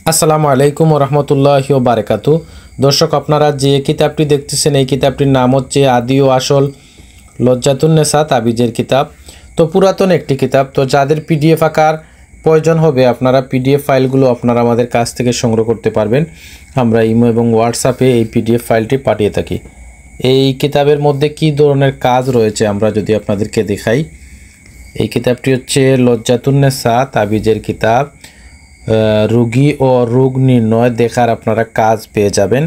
আসসালামু আলাইকুম রহমতুল্লাহি ওয়া বারাকাতু। দর্শক, আপনারা যে কিতাবটি দেখতেছেন এই কিতাবটির নাম হচ্ছে আদি ও আসল লজ্জাতুন্নেসা তাবিজের কিতাব। তো পুরাতন একটি কিতাব। তো যাদের পিডিএফ আকার প্রয়োজন হবে আপনারা পিডিএফ ফাইলগুলো আপনারা আমাদের কাছ থেকে সংগ্রহ করতে পারবেন। আমরা ইমো এবং হোয়াটসঅ্যাপে এই পিডিএফ ফাইলটি পাঠিয়ে থাকি। এই কিতাবের মধ্যে কি ধরনের কাজ রয়েছে আমরা যদি আপনাদেরকে দেখাই। এই কিতাবটি হচ্ছে লজ্জাতুন্নেসা তাবিজের কিতাব। রোগী ও রোগ নির্ণয় দেখার আপনারা কাজ পেয়ে যাবেন।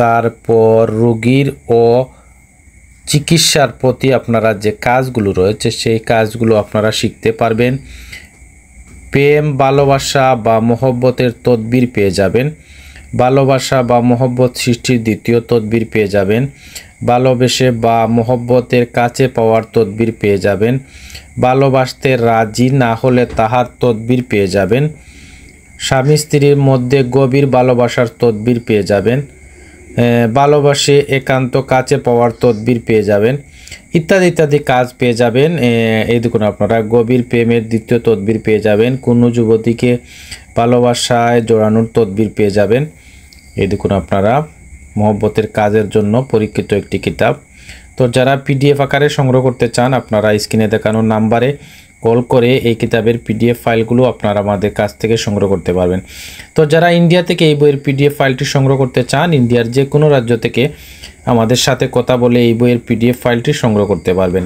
তারপর রোগীর ও চিকিৎসার প্রতি আপনারা যে কাজগুলো রয়েছে সেই কাজগুলো আপনারা শিখতে পারবেন। প্রেম, ভালোবাসা বা মহব্বতের তদবির পেয়ে যাবেন। ভালোবাসা বা মহব্বত সৃষ্টির দ্বিতীয় তদবির পেয়ে যাবেন। ভালোবেসে বা মহব্বতের কাছে পাওয়ার তদবির পেয়ে যাবেন। ভালোবাসতে রাজি না হলে তাহার তদবির পেয়ে যাবেন। স্বামী স্ত্রীর মধ্যে গভীর ভালোবাসার তদবির পেয়ে যাবেন। ভালোবাসে একান্ত কাছে পাওয়ার তদবির পেয়ে যাবেন, ইত্যাদি ইত্যাদি কাজ পেয়ে যাবেন। এই দেখুন, আপনারা গভীর প্রেমের দ্বিতীয় তদবির পেয়ে যাবেন। কোনো যুবতীকে ভালোবাসায় জড়ানোর তদবির পেয়ে যাবেন। এই দেখুন, আপনারা মহব্বতের কাজের জন্য পরীক্ষিত একটি কিতাব। তো যারা পিডিএফ আকারে সংগ্রহ করতে চান আপনারা স্ক্রিনে দেখানো নাম্বারে কল করে এই কিতাবের পিডিএফ ফাইলগুলো আপনারা আমাদের কাছ থেকে সংগ্রহ করতে পারবেন। তো যারা ইন্ডিয়া থেকে এই বইয়ের পিডিএফ ফাইলটি সংগ্রহ করতে চান ইন্ডিয়ার যে কোনো রাজ্য থেকে আমাদের সাথে কথা বলে এই বইয়ের পিডিএফ ফাইলটি সংগ্রহ করতে পারবেন।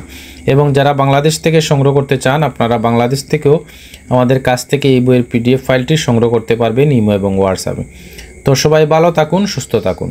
এবং যারা বাংলাদেশ থেকে সংগ্রহ করতে চান আপনারা বাংলাদেশ থেকেও আমাদের কাছ থেকে এই বইয়ের পিডিএফ ফাইলটি সংগ্রহ করতে পারবেন ইমো এবং হোয়াটসঅ্যাপে। তো সবাই ভালো থাকুন, সুস্থ থাকুন।